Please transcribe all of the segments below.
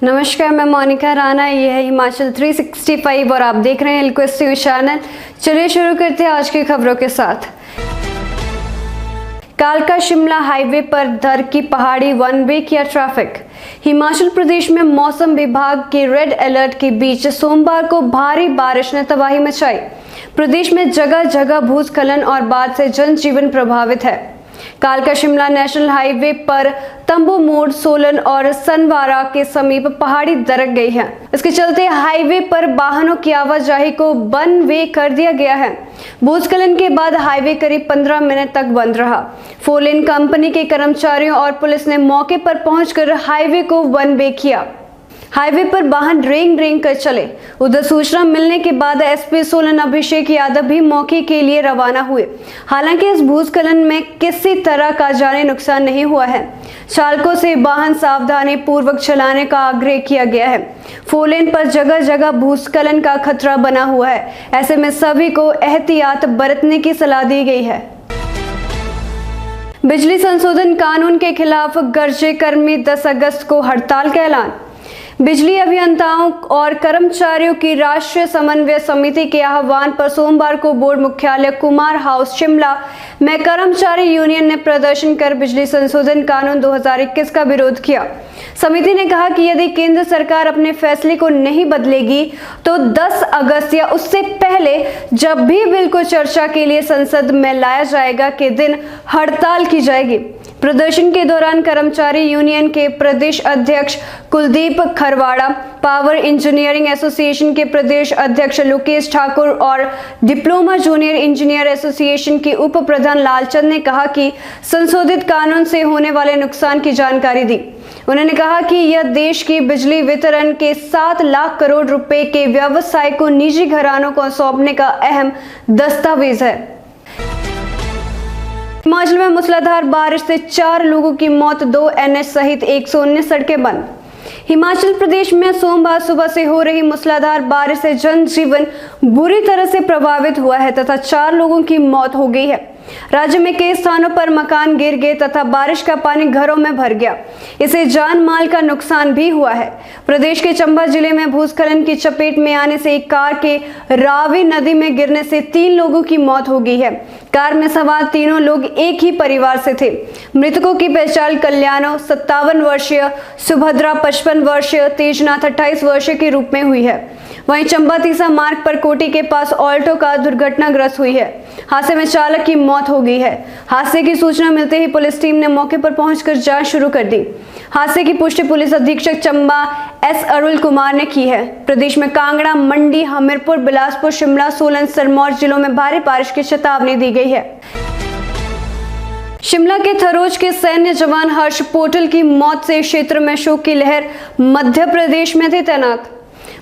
नमस्कार, मैं मोनिका राणा। ये है हिमाचल 365 और आप देख रहे हैं रिक्वेस्ट न्यूज चैनल। चलिए शुरू करते हैं आज की खबरों के साथ। कालका शिमला हाईवे पर दर की पहाड़ी वन वे किया ट्रैफिक। हिमाचल प्रदेश में मौसम विभाग के रेड अलर्ट के बीच सोमवार को भारी बारिश ने तबाही मचाई। प्रदेश में जगह जगह भूस्खलन और बाढ़ से जनजीवन प्रभावित है। कालका शिमला नेशनल हाईवे पर तंबू मोड़, सोलन और सनवारा के समीप पहाड़ी दरक गई है। इसके चलते हाईवे पर वाहनों की आवाजाही को वन वे कर दिया गया है। भूस्खलन के बाद हाईवे करीब 15 मिनट तक बंद रहा। 4 लेन कंपनी के कर्मचारियों और पुलिस ने मौके पर पहुंचकर हाईवे को वन वे किया। हाईवे पर वाहन रेंग रेंग कर चले। उधर सूचना मिलने के बाद एसपी सोलन अभिषेक यादव भी मौके के लिए रवाना हुए। हालांकि इस भूस्खलन में किसी तरह का जानी नुकसान नहीं हुआ है। चालकों से वाहन सावधानी पूर्वक चलाने का आग्रह किया गया है। 4 लेन पर जगह जगह भूस्खलन का खतरा बना हुआ है। ऐसे में सभी को एहतियात बरतने की सलाह दी गई है। बिजली संशोधन कानून के खिलाफ गरजे कर्मी 10 अगस्त को हड़ताल का ऐलान। बिजली अभियंताओं और कर्मचारियों की राष्ट्रीय समन्वय समिति के आह्वान पर सोमवार को बोर्ड मुख्यालय कुमार हाउस शिमला में कर्मचारी यूनियन ने प्रदर्शन कर बिजली संशोधन कानून 2021 का विरोध किया। समिति ने कहा कि यदि केंद्र सरकार अपने फैसले को नहीं बदलेगी तो 10 अगस्त या उससे पहले जब भी बिल को चर्चा के लिए संसद में लाया जाएगा के दिन हड़ताल की जाएगी। प्रदर्शन के दौरान कर्मचारी यूनियन के प्रदेश अध्यक्ष Kuldeep Kharwara, power engineering association के प्रदेश अध्यक्ष लोकेश ठाकुर और डिप्लोमा जूनियर इंजीनियर एसोसिएशन के उप प्रधान लालचंद ने कहा कि संशोधित कानून से होने वाले नुकसान की जानकारी दी। उन्होंने कहा कि यह देश की बिजली वितरण के 7 लाख करोड़ रुपए के व्यवसाय को निजी घरानों को सौंपने का अहम दस्तावेज है। हिमाचल में मूसलाधार बारिश से 4 लोगों की मौत, 2 NH सहित 119 सड़कें बंद। हिमाचल प्रदेश में सोमवार सुबह से हो रही मूसलाधार बारिश से जनजीवन बुरी तरह से प्रभावित हुआ है तथा 4 लोगों की मौत हो गई है। राज्य में कई स्थानों पर मकान गिर गए तथा बारिश का पानी घरों में भर गया। इससे जान माल का नुकसान भी हुआ है। प्रदेश के चंबा जिले में भूस्खलन की चपेट में आने से एक कार के रावी नदी में गिरने से 3 लोगों की मौत हो गई है। कार में सवार तीनों लोग एक ही परिवार से थे। मृतकों की पहचान कल्याणो 57 वर्षीय, सुभद्रा 55 वर्षीय, तेजनाथ 28 वर्षीय के रूप में हुई है। वहीं चंबा तीसा मार्ग पर कोटी के पास ऑल्टो कार दुर्घटनाग्रस्त हुई है। हादसे में चालक की मौत हो गई है। हादसे की सूचना मिलते ही पुलिस टीम ने मौके पर पहुंचकर जांच शुरू कर दी। हादसे की पुष्टि पुलिस अधीक्षक चंबा S अरुल कुमार ने की है। प्रदेश में कांगड़ा, मंडी, हमीरपुर, बिलासपुर, शिमला, सोलन, सिरमौर जिलों में भारी बारिश की चेतावनी दी गई है। शिमला के थरोज के सैन्य जवान हर्ष पोटल की मौत से क्षेत्र में शोक की लहर। मध्य प्रदेश में थे तैनात।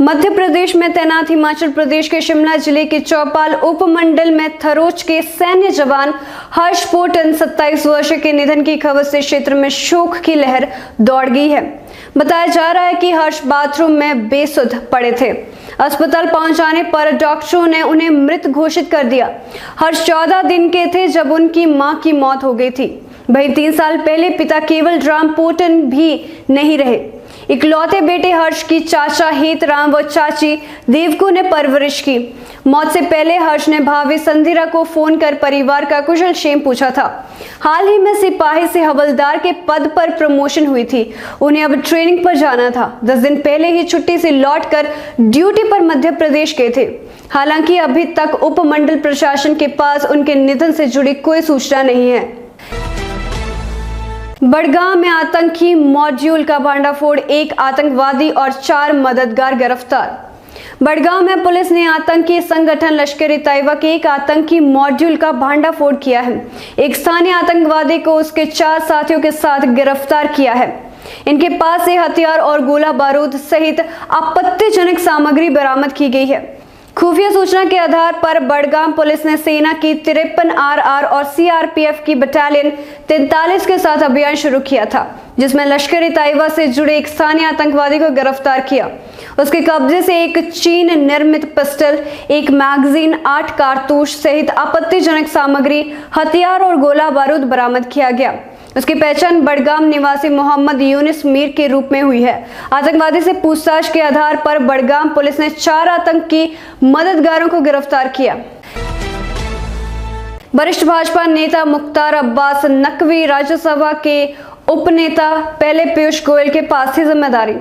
मध्य प्रदेश में तैनात हिमाचल प्रदेश के शिमला जिले के चौपाल उपमंडल में थरोज के सैन्य जवान हर्ष पोटल 27 वर्ष के निधन की खबर से क्षेत्र में शोक की लहर दौड़ गई है। बताया जा रहा है कि हर्ष बाथरूम में बेसुध पड़े थे। अस्पताल पहुंचाने पर डॉक्टरों ने उन्हें मृत घोषित कर दिया। हर्ष 14 दिन के थे जब उनकी मां की मौत हो गई थी। वहीं 3 साल पहले पिता केवल राम पोटन भी नहीं रहे। इकलौते बेटे हर्ष की चाचा हेत राम व चाची देवकू ने परवरिश की। मौत से पहले हर्ष ने भाभी संधिरा को फोन कर परिवार का कुशल क्षेम पूछा था। हाल ही में सिपाही से हवलदार के पद पर प्रमोशन हुई थी। उन्हें अब ट्रेनिंग पर जाना था। 10 दिन पहले ही छुट्टी से लौटकर ड्यूटी पर मध्य प्रदेश गए थे। हालांकि अभी तक उपमंडल प्रशासन के पास उनके निधन से जुड़ी कोई सूचना नहीं है। बड़गांव में आतंकी मॉड्यूल का भांडाफोड़, 1 आतंकवादी और 4 मददगार गिरफ्तार। बड़गांव में पुलिस ने आतंकी संगठन लश्कर-ए-तैयबा के एक आतंकी मॉड्यूल का भांडाफोड़ किया है। एक स्थानीय आतंकवादी को उसके 4 साथियों के साथ गिरफ्तार किया है। इनके पास से हथियार और गोला बारूद सहित आपत्तिजनक सामग्री बरामद की गई है। खुफिया सूचना के आधार पर बड़गाम पुलिस ने सेना की 53 RR और CRPF की बटालियन 43 के साथ अभियान शुरू किया था, जिसमें लश्कर-ए-तैयबा से जुड़े एक स्थानीय आतंकवादी को गिरफ्तार किया। उसके कब्जे से एक चीन निर्मित पिस्टल, एक मैगजीन, 8 कारतूस सहित आपत्तिजनक सामग्री, हथियार और गोला बारूद बरामद किया गया। उसकी पहचान बड़गाम निवासी मोहम्मद यूनिस मीर के रूप में हुई है। आतंकवादी से पूछताछ के आधार पर बड़गाम पुलिस ने 4 आतंकी मददगारों को गिरफ्तार किया। वरिष्ठ भाजपा नेता मुख्तार अब्बास नकवी राज्यसभा के उपनेता पहले पीयूष गोयल के पास थी जिम्मेदारी।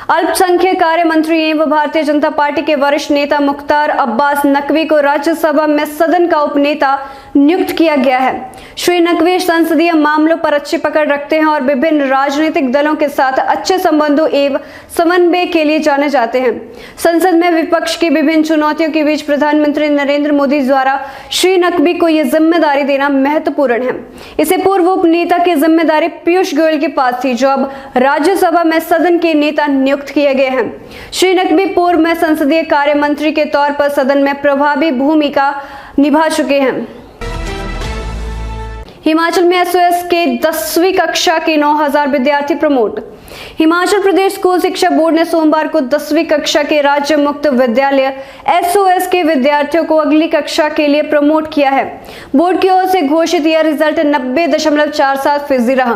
अल्पसंख्यक कार्य मंत्री एवं भारतीय जनता पार्टी के वरिष्ठ नेता मुख्तार अब्बास नकवी को राज्यसभा में सदन का उपनेता नियुक्त किया गया है। श्री नकवी संसदीय मामलों पर अच्छी पकड़ रखते हैं और विभिन्न राजनीतिक दलों के साथ अच्छे संबंधों एवं समन्वय के लिए जाने जाते हैं। संसद में विपक्ष की विभिन्न चुनौतियों के बीच प्रधानमंत्री नरेंद्र मोदी द्वारा श्री नकवी को यह जिम्मेदारी देना महत्वपूर्ण है। इससे पूर्व उपनेता की जिम्मेदारी पीयूष गोयल के पास थी, जो अब राज्यसभा में सदन के नेता नियुक्त किए गए हैं। श्री नकवी पूर्व में संसदीय कार्य मंत्री के तौर पर सदन में प्रभावी भूमिका निभा चुके हैं। हिमाचल में एसओएस के 10वीं कक्षा के 9000 विद्यार्थी प्रमोट। हिमाचल प्रदेश स्कूल शिक्षा बोर्ड ने सोमवार को 10वीं कक्षा के राज्य मुक्त विद्यालय एसओएस के विद्यार्थियों को अगली कक्षा के लिए प्रमोट किया है। बोर्ड की ओर से घोषित यह रिजल्ट 90.47% रहा।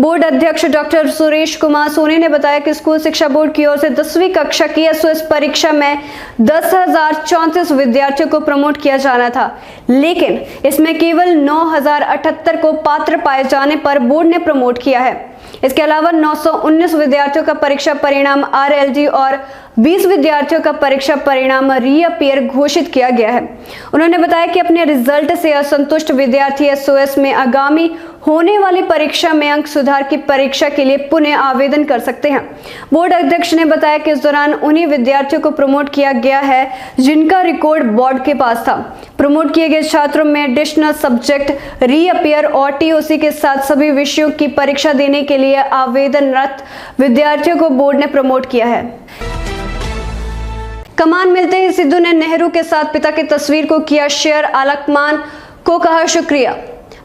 बोर्ड अध्यक्ष डॉक्टर सुरेश कुमार सोनी ने बताया कि स्कूल शिक्षा बोर्ड की ओर से 10वीं कक्षा की एसओएस परीक्षा में 10,034 विद्यार्थियों को प्रमोट किया जाना था, लेकिन इसमें केवल 9,078 को पात्र पाए जाने पर बोर्ड ने प्रमोट किया है। इसके अलावा 919 विद्यार्थियों का परीक्षा परिणाम आरएलडी और 20 विद्यार्थियों का परीक्षा परिणाम रीअपियर घोषित किया गया है। उन्होंने बताया कि अपने रिजल्ट से असंतुष्ट विद्यार्थी एसओएस में आगामी होने वाली परीक्षा में अंक सुधार की परीक्षा के लिए पुनः आवेदन कर सकते हैं। बोर्ड अध्यक्ष ने बताया कि इस दौरान उन्हीं विद्यार्थियों को प्रमोट किया गया है जिनका रिकॉर्ड बोर्ड के पास था। प्रमोट किए गए छात्रों में एडिशनल सब्जेक्ट रीअपियर और टीओसी के साथ सभी विषयों की परीक्षा देने के लिए आवेदनरत विद्यार्थियों को बोर्ड ने प्रमोट किया है। कमान मिलते ही सिद्धू ने नेहरू के साथ पिता की तस्वीर को किया शेयर, आलकमान को कहा शुक्रिया।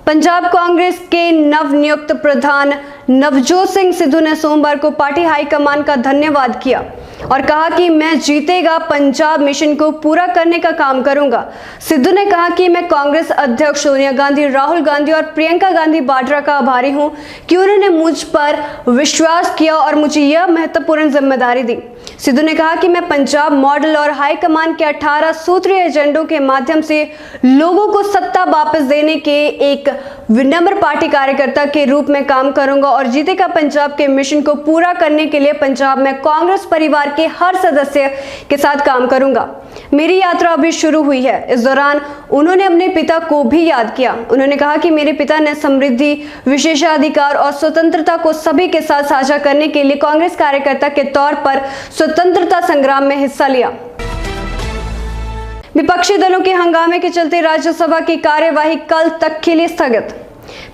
पंजाब कांग्रेस के नवनियुक्त प्रधान नवजोत सिंह सिद्धू ने सोमवार को पार्टी हाईकमान का धन्यवाद किया और कहा कि मैं जीतेगा पंजाब मिशन को पूरा करने का काम करूंगा। सिद्धू ने कहा कि मैं कांग्रेस अध्यक्ष सोनिया गांधी, राहुल गांधी और प्रियंका गांधी वाड्रा का आभारी हूं कि उन्होंने मुझ पर विश्वास किया और मुझे यह महत्वपूर्ण जिम्मेदारी दी। सिद्धू ने कहा कि मैं पंजाब मॉडल और हाईकमान के 18 सूत्रीय एजेंडों के माध्यम से लोगों को सत्ता वापस देने के एक विनम्र पार्टी कार्यकर्ता के रूप में काम करूंगा और जीतेगा पंजाब के मिशन को पूरा करने के लिए पंजाब में कांग्रेस परिवार के हर सदस्य के साथ काम करूंगा। मेरी यात्रा अभी शुरू हुई है। इस दौरान उन्होंने अपने पिता को भी याद किया। उन्होंने कहा कि मेरे पिता ने समृद्धि, विशेषाधिकार और स्वतंत्रता को सभी के साथ साझा करने के लिए कांग्रेस कार्यकर्ता के तौर पर स्वतंत्रता संग्राम में हिस्सा लिया। विपक्षी दलों के हंगामे के चलते राज्यसभा की कार्यवाही कल तक के लिए स्थगित।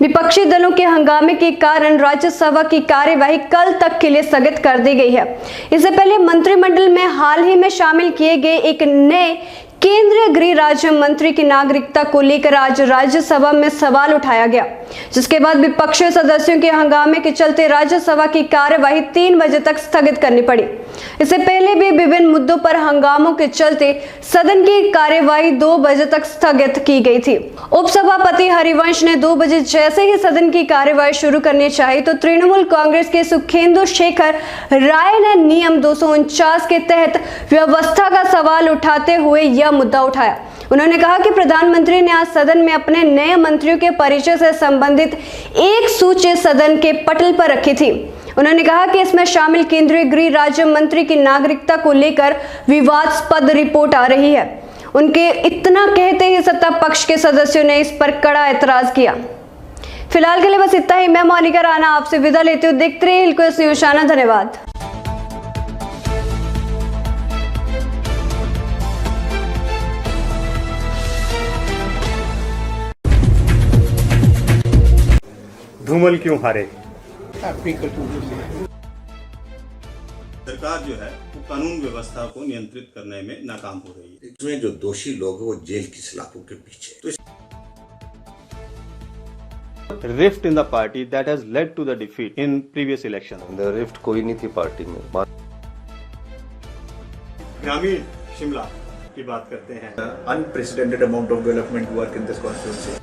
विपक्षी दलों के हंगामे के कारण राज्यसभा की कार्यवाही कल तक के लिए स्थगित कर दी गई है। इससे पहले मंत्रिमंडल में हाल ही में शामिल किए गए एक नए केंद्रीय गृह राज्य मंत्री की नागरिकता को लेकर आज राज्यसभा में सवाल उठाया गया, जिसके बाद विपक्षी सदस्यों के हंगामे के चलते राज्यसभा की कार्यवाही 3 बजे तक स्थगित करनी पड़ी। इससे पहले भी विभिन्न मुद्दों पर हंगामों के चलते सदन की कार्यवाही 2 बजे तक स्थगित की गई थी। उपसभापति हरिवंश ने 2 बजे जैसे ही सदन की कार्यवाही शुरू करनी चाहिए तो तृणमूल कांग्रेस के सुखेंदु शेखर राय ने नियम 249 के तहत व्यवस्था का सवाल उठाते हुए यह मुद्दा उठाया। उन्होंने कहा कि प्रधानमंत्री ने आज सदन में अपने नए मंत्रियों के परिचय से संबंधित एक सूची सदन के पटल पर रखी थी। उन्होंने कहा कि इसमें शामिल केंद्रीय गृह राज्य मंत्री की नागरिकता को लेकर विवादास्पद रिपोर्ट आ रही है। उनके इतना कहते ही सत्ता पक्ष के सदस्यों ने इस पर कड़ा ऐतराज किया। फिलहाल के लिए बस इतना ही। मैं मोनिका राणा आपसे विदा लेती हूँ। देखते रहिए हिलक्वेस्ट न्यूज़ चैनल। धन्यवाद। धूमल क्यों हारे? सरकार जो है वो कानून व्यवस्था को नियंत्रित करने में नाकाम हो रही है। इसमें जो दोषी लोग हैं वो जेल की सलाखों के पीछे। तो rift in the party that has led to the defeat in previous election. Rift कोई नहीं थी पार्टी में। ग्रामीण शिमला की बात करते हैं। Unprecedented amount of development work in this constituency.